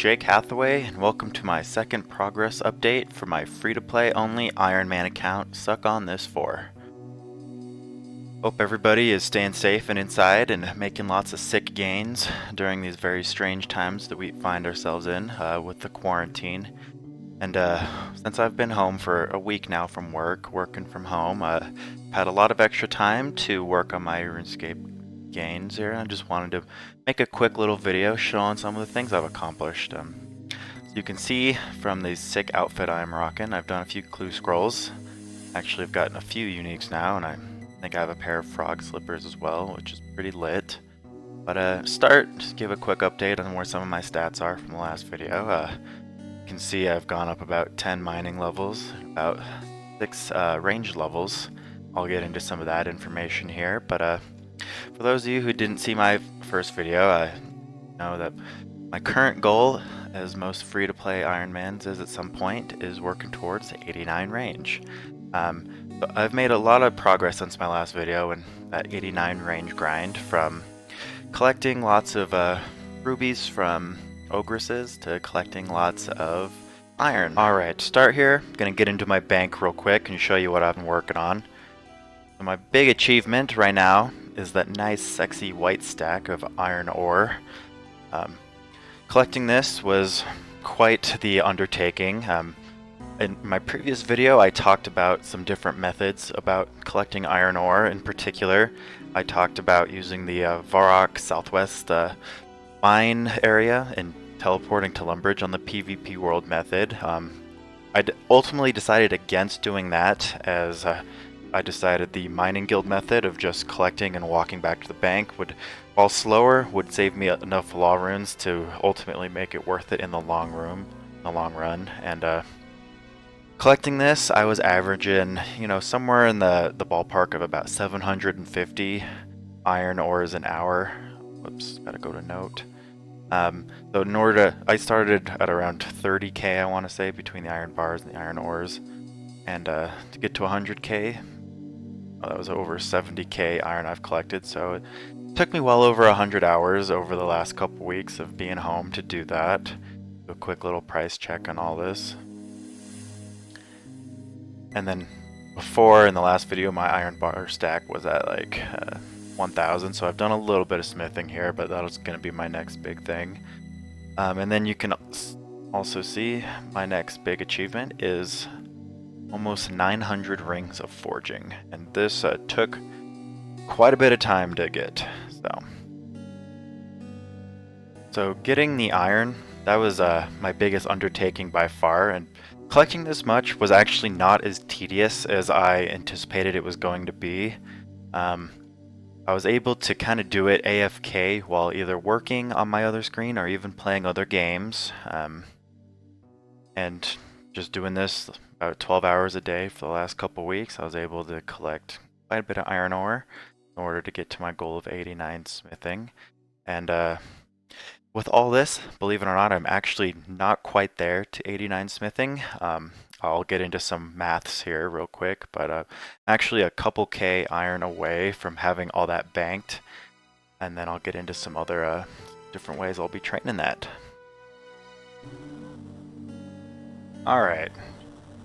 Jake Hathaway, and welcome to my second progress update for my free-to-play only Ironman account, Suck On This 4. Hope everybody is staying safe and inside and making lots of sick gains during these very strange times that we find ourselves in with the quarantine. And since I've been home for a week now from work, working from home, I've had a lot of extra time to work on my RuneScape gains here. I just wanted to make a quick little video showing some of the things I've accomplished. So you can see from the sick outfit I'm rocking, I've done a few clue scrolls. Actually, I've gotten a few uniques now, and I think I have a pair of frog slippers as well, which is pretty lit. But just give a quick update on where some of my stats are from the last video. You can see I've gone up about 10 mining levels, about 6 range levels. I'll get into some of that information here, but for those of you who didn't see my first video, I know that my current goal, as most free-to-play Ironmans is at some point, is working towards 89 range. But I've made a lot of progress since my last video and that 89 range grind, from collecting lots of rubies from ogresses to collecting lots of iron. Alright, to start here, I'm gonna get into my bank real quick and show you what I've been working on. So my big achievement right now is that nice sexy white stack of iron ore. Collecting this was quite the undertaking. In my previous video I talked about some different methods about collecting iron ore. In particular, I talked about using the Varrock Southwest mine area and teleporting to Lumbridge on the PvP World method. I ultimately decided against doing that, as I decided the mining guild method of just collecting and walking back to the bank would, while slower, would save me enough law runes to ultimately make it worth it in the long run. And collecting this, I was averaging, somewhere in the ballpark of about 750 iron ores an hour. Whoops, gotta go to note. So in order to, I started at around 30k, I want to say, between the iron bars and the iron ores, and to get to 100k, that was over 70k iron I've collected. So it took me well over 100 hours over the last couple weeks of being home to do that. Do a quick little price check on all this. And then before, in the last video, my iron bar stack was at like 1000, so I've done a little bit of smithing here, but that was going to be my next big thing. And then you can also see my next big achievement is almost 900 rings of forging, and this took quite a bit of time to get. So getting the iron, that was my biggest undertaking by far, and collecting this much was actually not as tedious as I anticipated it was going to be. I was able to kind of do it AFK while either working on my other screen or even playing other games. And just doing this about 12 hours a day for the last couple weeks, I was able to collect quite a bit of iron ore in order to get to my goal of 89 smithing. And with all this, believe it or not, I'm actually not quite there to 89 smithing. I'll get into some maths here real quick, but I'm actually a couple K iron away from having all that banked, and then I'll get into some other different ways I'll be training that. Alright,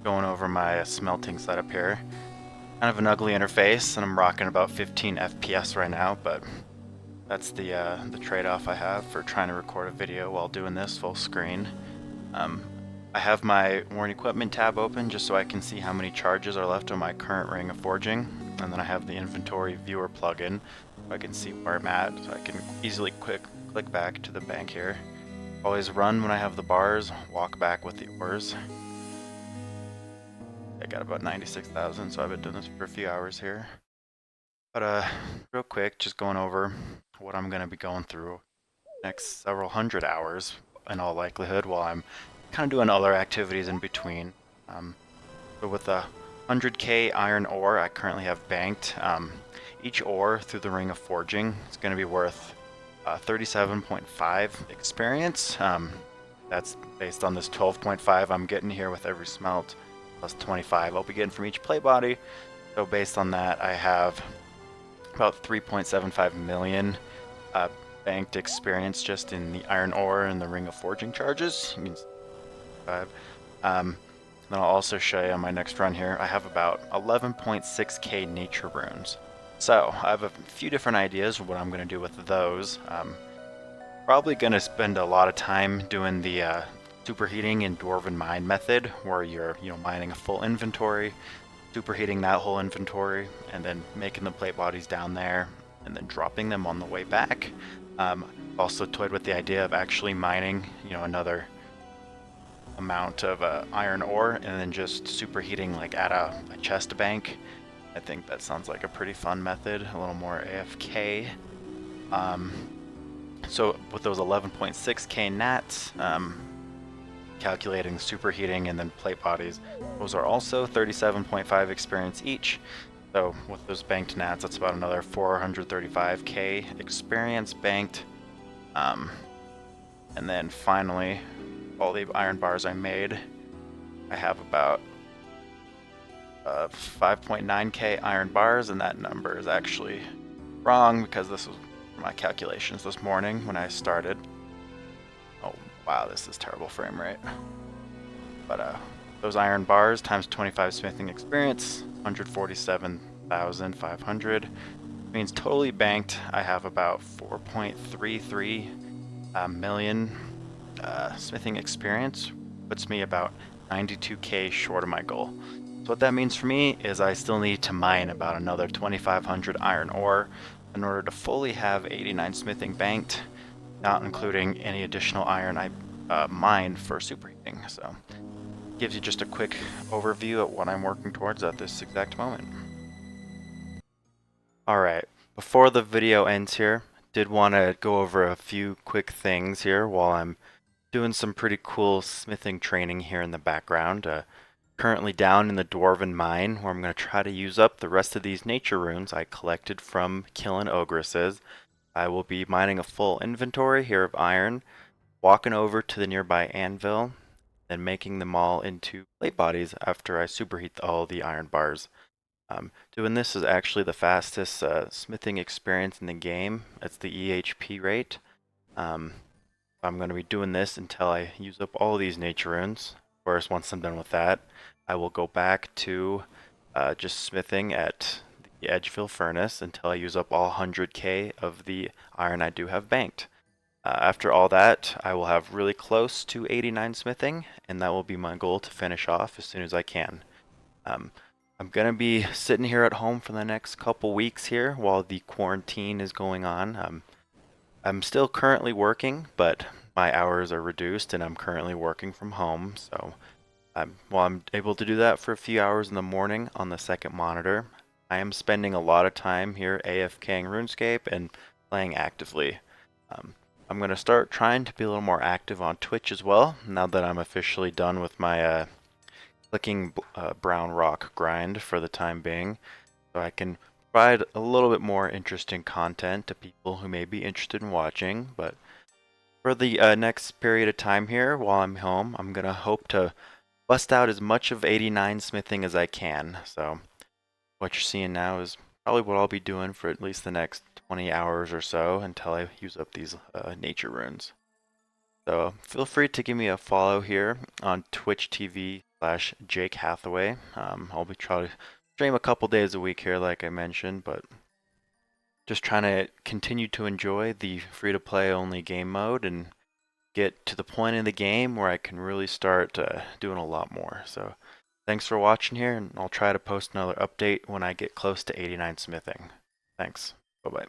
going over my smelting setup here. Kind of an ugly interface, and I'm rocking about 15 FPS right now, but that's the trade-off I have for trying to record a video while doing this full screen. I have my Worn Equipment tab open just so I can see how many charges are left on my current ring of forging, and then I have the Inventory Viewer plugin so I can see where I'm at, so I can easily click back to the bank here. Always run when I have the bars, walk back with the ores. I got about 96,000, so I've been doing this for a few hours here. But real quick, just going over what I'm going to be going through next several hundred hours in all likelihood, while I'm kind of doing other activities in between. But with the 100k iron ore I currently have banked, each ore through the ring of forging is going to be worth 37.5 experience. That's based on this 12.5 I'm getting here with every smelt, plus 25 I'll be getting from each play body. So based on that, I have about 3.75 million banked experience just in the iron ore and the ring of forging charges. You can see 5. Then I'll also show you on my next run here, I have about 11.6k nature runes. So I have a few different ideas of what I'm going to do with those. Probably going to spend a lot of time doing the superheating in Dwarven Mine method, where you're mining a full inventory, superheating that whole inventory, and then making the plate bodies down there, and then dropping them on the way back. Also toyed with the idea of actually mining, another amount of iron ore, and then just superheating like at a chest bank. I think that sounds like a pretty fun method, a little more AFK. So with those 11.6k nats, calculating superheating and then plate bodies, those are also 37.5 experience each. So with those banked nats, that's about another 435k experience banked. And then finally, all the iron bars I made, I have about 5.9k iron bars, and that number is actually wrong because this was my calculations this morning when I started. Oh wow, this is terrible frame rate. But those iron bars times 25 smithing experience, 147,500, means totally banked I have about 4.33 million smithing experience, puts me about 92k short of my goal. So what that means for me is I still need to mine about another 2,500 iron ore in order to fully have 89 smithing banked, not including any additional iron I mined for superheating. So gives you just a quick overview of what I'm working towards at this exact moment. Alright, before the video ends here, did want to go over a few quick things here while I'm doing some pretty cool smithing training here in the background. Currently down in the Dwarven Mine, where I'm going to try to use up the rest of these nature runes I collected from killing ogresses. I will be mining a full inventory here of iron, walking over to the nearby anvil, then making them all into plate bodies after I superheat all the iron bars. Doing this is actually the fastest smithing experience in the game. It's the EHP rate. I'm going to be doing this until I use up all these nature runes. Of course, once I'm done with that, I will go back to just smithing at the Edgeville furnace until I use up all 100k of the iron I do have banked. After all that, I will have really close to 89 smithing, and that will be my goal to finish off as soon as I can. I'm going to be sitting here at home for the next couple weeks here while the quarantine is going on. I'm still currently working, but my hours are reduced and I'm currently working from home. So while I'm able to do that for a few hours in the morning on the second monitor, I am spending a lot of time here AFKing RuneScape and playing actively. I'm going to start trying to be a little more active on Twitch as well, now that I'm officially done with my clicking brown rock grind for the time being, so I can provide a little bit more interesting content to people who may be interested in watching. But for the next period of time here while I'm home, I'm going to hope to bust out as much of 89 smithing as I can. So what you're seeing now is probably what I'll be doing for at least the next 20 hours or so until I use up these nature runes. So feel free to give me a follow here on Twitch TV/Jake Hathaway. I'll be trying to stream a couple days a week here, like I mentioned, but just trying to continue to enjoy the free-to-play only game mode and get to the point in the game where I can really start doing a lot more. So thanks for watching here, and I'll try to post another update when I get close to 89 smithing. Thanks. Bye-bye.